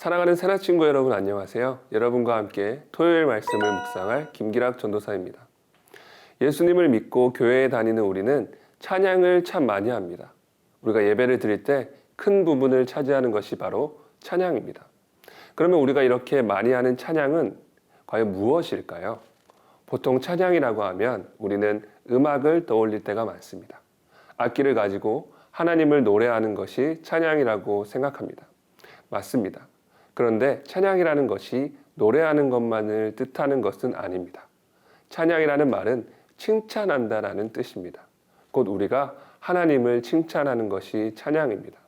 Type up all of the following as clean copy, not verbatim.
사랑하는 새나 친구 여러분 안녕하세요. 여러분과 함께 토요일 말씀을 묵상할 김기락 전도사입니다. 예수님을 믿고 교회에 다니는 우리는 찬양을 참 많이 합니다. 우리가 예배를 드릴 때 큰 부분을 차지하는 것이 바로 찬양입니다. 그러면 우리가 이렇게 많이 하는 찬양은 과연 무엇일까요? 보통 찬양이라고 하면 우리는 음악을 떠올릴 때가 많습니다. 악기를 가지고 하나님을 노래하는 것이 찬양이라고 생각합니다. 맞습니다. 그런데 찬양이라는 것이 노래하는 것만을 뜻하는 것은 아닙니다. 찬양이라는 말은 칭찬한다라는 뜻입니다. 곧 우리가 하나님을 칭찬하는 것이 찬양입니다.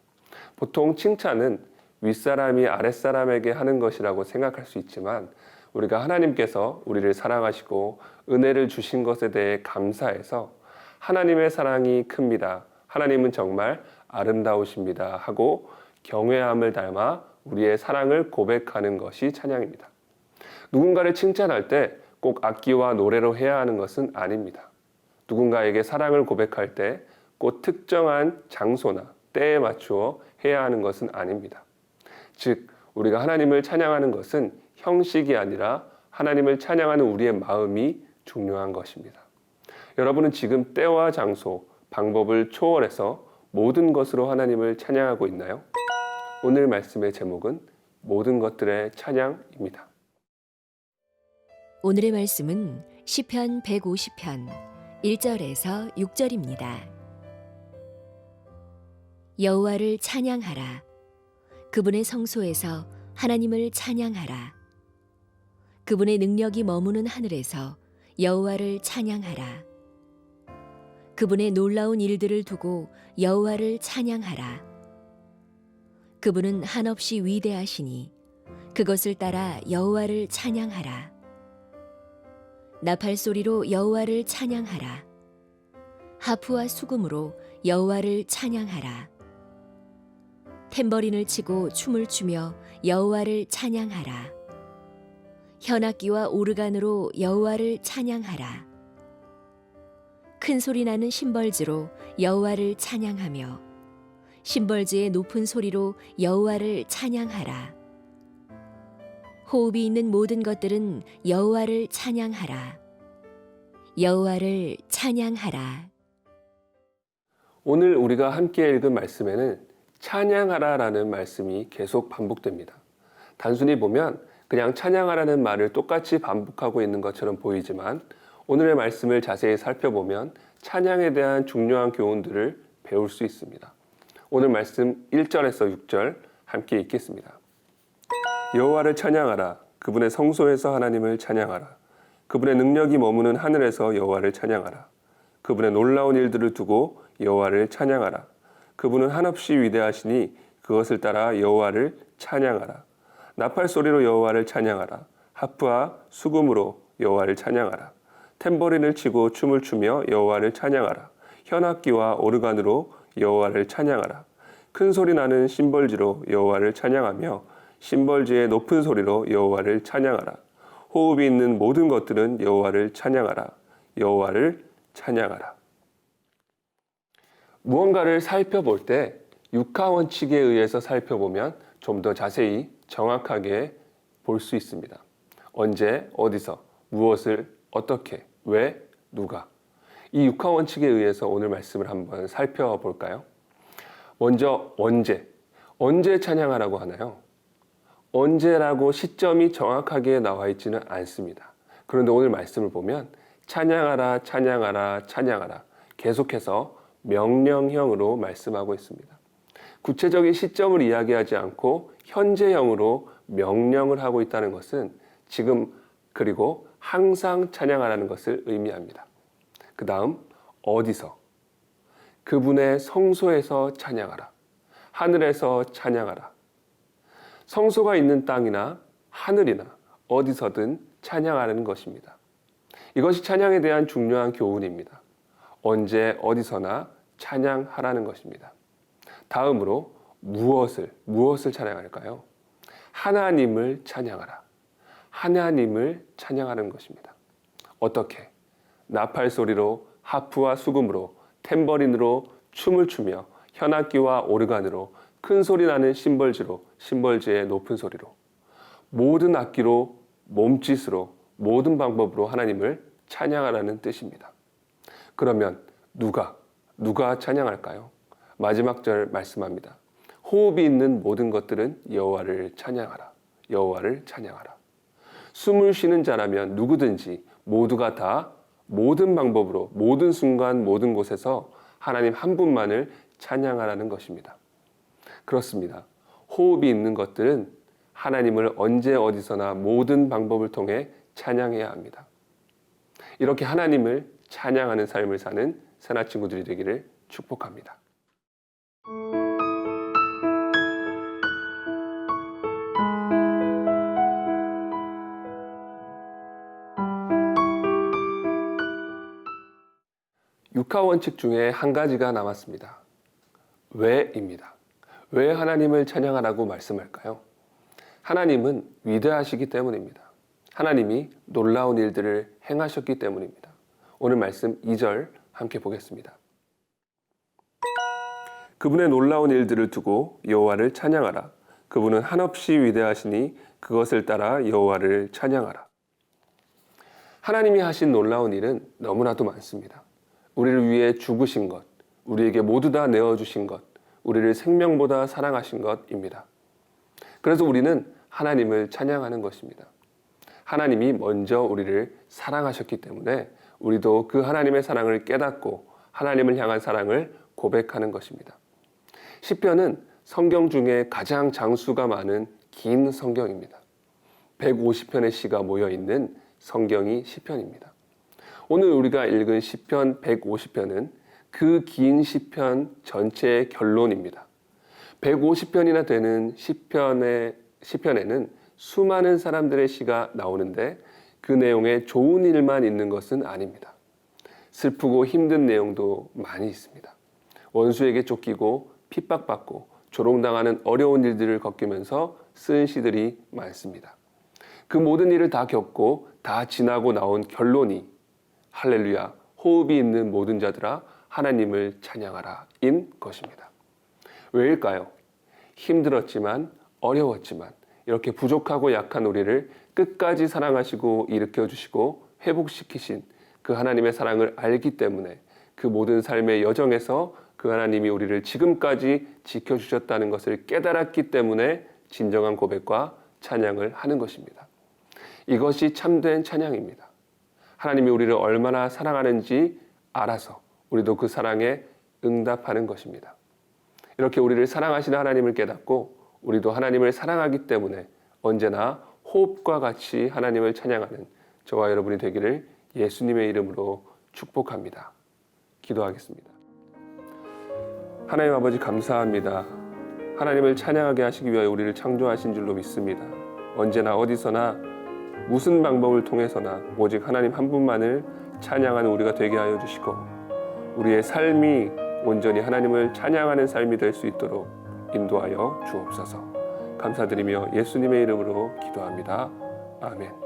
보통 칭찬은 윗사람이 아랫사람에게 하는 것이라고 생각할 수 있지만 우리가 하나님께서 우리를 사랑하시고 은혜를 주신 것에 대해 감사해서 하나님의 사랑이 큽니다. 하나님은 정말 아름다우십니다. 하고 경외함을 닮아 우리의 사랑을 고백하는 것이 찬양입니다. 누군가를 칭찬할 때 꼭 악기와 노래로 해야 하는 것은 아닙니다. 누군가에게 사랑을 고백할 때 꼭 특정한 장소나 때에 맞추어 해야 하는 것은 아닙니다. 즉, 우리가 하나님을 찬양하는 것은 형식이 아니라 하나님을 찬양하는 우리의 마음이 중요한 것입니다. 여러분은 지금 때와 장소, 방법을 초월해서 모든 것으로 하나님을 찬양하고 있나요? 오늘 말씀의 제목은 모든 것들의 찬양입니다. 오늘의 말씀은 시편 150편 1절에서 6절입니다. 여호와를 찬양하라. 그분의 성소에서 하나님을 찬양하라. 그분의 능력이 머무는 하늘에서 여호와를 찬양하라. 그분의 놀라운 일들을 두고 여호와를 찬양하라. 그분은 한없이 위대하시니 그것을 따라 여호와를 찬양하라. 나팔 소리로 여호와를 찬양하라. 하프와 수금으로 여호와를 찬양하라. 탬버린을 치고 춤을 추며 여호와를 찬양하라. 현악기와 오르간으로 여호와를 찬양하라. 큰 소리 나는 심벌지로 여호와를 찬양하며 심벌지의 높은 소리로 여호와를 찬양하라. 호흡이 있는 모든 것들은 여호와를 찬양하라. 여호와를 찬양하라. 오늘 우리가 함께 읽은 말씀에는 찬양하라라는 말씀이 계속 반복됩니다. 단순히 보면 그냥 찬양하라는 말을 똑같이 반복하고 있는 것처럼 보이지만 오늘의 말씀을 자세히 살펴보면 찬양에 대한 중요한 교훈들을 배울 수 있습니다. 오늘 말씀 1절에서 6절 함께 읽겠습니다. 여호와를 찬양하라. 그분의 성소에서 하나님을 찬양하라. 그분의 능력이 머무는 하늘에서 여호와를 찬양하라. 그분의 놀라운 일들을 두고 여호와를 찬양하라. 그분은 한없이 위대하시니 그것을 따라 여호와를 찬양하라. 나팔 소리로 여호와를 찬양하라. 하프와 수금으로 여호와를 찬양하라. 탬버린을 치고 춤을 추며 여호와를 찬양하라. 현악기와 오르간으로 여호와를 찬양하라. 큰 소리 나는 심벌지로 여호와를 찬양하며 심벌지의 높은 소리로 여호와를 찬양하라. 호흡이 있는 모든 것들은 여호와를 찬양하라. 여호와를 찬양하라. 무언가를 살펴볼 때 육하 원칙에 의해서 살펴보면 좀 더 자세히 정확하게 볼 수 있습니다. 언제, 어디서, 무엇을, 어떻게, 왜, 누가. 이 육하 원칙에 의해서 오늘 말씀을 한번 살펴볼까요? 먼저 언제 찬양하라고 하나요? 언제라고 시점이 정확하게 나와 있지는 않습니다. 그런데 오늘 말씀을 보면 찬양하라, 찬양하라, 찬양하라 계속해서 명령형으로 말씀하고 있습니다. 구체적인 시점을 이야기하지 않고 현재형으로 명령을 하고 있다는 것은 지금 그리고 항상 찬양하라는 것을 의미합니다. 그 다음 어디서? 그분의 성소에서 찬양하라. 하늘에서 찬양하라. 성소가 있는 땅이나 하늘이나 어디서든 찬양하라는 것입니다. 이것이 찬양에 대한 중요한 교훈입니다. 언제 어디서나 찬양하라는 것입니다. 다음으로 무엇을 찬양할까요? 하나님을 찬양하라. 하나님을 찬양하는 것입니다. 어떻게? 나팔 소리로, 하프와 수금으로, 탬버린으로 춤을 추며 현악기와 오르간으로 큰 소리 나는 심벌지로 심벌지의 높은 소리로 모든 악기로 몸짓으로 모든 방법으로 하나님을 찬양하라는 뜻입니다. 그러면 누가 찬양할까요? 마지막 절 말씀합니다. 호흡이 있는 모든 것들은 여호와를 찬양하라. 여호와를 찬양하라. 숨을 쉬는 자라면 누구든지 모두가 다 모든 방법으로 모든 순간 모든 곳에서 하나님 한 분만을 찬양하라는 것입니다. 그렇습니다. 호흡이 있는 것들은 하나님을 언제 어디서나 모든 방법을 통해 찬양해야 합니다. 이렇게 하나님을 찬양하는 삶을 사는 새나 친구들이 되기를 축복합니다. 육하 원칙 중에 한 가지가 남았습니다. 왜입니다. 왜 하나님을 찬양하라고 말씀할까요? 하나님은 위대하시기 때문입니다. 하나님이 놀라운 일들을 행하셨기 때문입니다. 오늘 말씀 2절 함께 보겠습니다. 그분의 놀라운 일들을 두고 여호와를 찬양하라. 그분은 한없이 위대하시니 그것을 따라 여호와를 찬양하라. 하나님이 하신 놀라운 일은 너무나도 많습니다. 우리를 위해 죽으신 것, 우리에게 모두 다 내어주신 것, 우리를 생명보다 사랑하신 것입니다. 그래서 우리는 하나님을 찬양하는 것입니다. 하나님이 먼저 우리를 사랑하셨기 때문에 우리도 그 하나님의 사랑을 깨닫고 하나님을 향한 사랑을 고백하는 것입니다. 시편은 성경 중에 가장 장수가 많은 긴 성경입니다. 150편의 시가 모여있는 성경이 시편입니다. 오늘 우리가 읽은 시편 150편은 그 긴 시편 전체의 결론입니다. 150편이나 되는 시편에는 수많은 사람들의 시가 나오는데 그 내용에 좋은 일만 있는 것은 아닙니다. 슬프고 힘든 내용도 많이 있습니다. 원수에게 쫓기고 핍박받고 조롱당하는 어려운 일들을 겪으면서 쓴 시들이 많습니다. 그 모든 일을 다 겪고 다 지나고 나온 결론이 할렐루야, 호흡이 있는 모든 자들아 하나님을 찬양하라 인 것입니다. 왜일까요? 힘들었지만 어려웠지만 이렇게 부족하고 약한 우리를 끝까지 사랑하시고 일으켜주시고 회복시키신 그 하나님의 사랑을 알기 때문에 그 모든 삶의 여정에서 그 하나님이 우리를 지금까지 지켜주셨다는 것을 깨달았기 때문에 진정한 고백과 찬양을 하는 것입니다. 이것이 참된 찬양입니다. 하나님이 우리를 얼마나 사랑하는지 알아서 우리도 그 사랑에 응답하는 것입니다. 이렇게 우리를 사랑하시는 하나님을 깨닫고 우리도 하나님을 사랑하기 때문에 언제나 호흡과 같이 하나님을 찬양하는 저와 여러분이 되기를 예수님의 이름으로 축복합니다. 기도하겠습니다. 하나님 아버지 감사합니다. 하나님을 찬양하게 하시기 위하여 우리를 창조하신 줄로 믿습니다. 언제나 어디서나 무슨 방법을 통해서나 오직 하나님 한 분만을 찬양하는 우리가 되게 하여 주시고 우리의 삶이 온전히 하나님을 찬양하는 삶이 될 수 있도록 인도하여 주옵소서. 감사드리며 예수님의 이름으로 기도합니다. 아멘.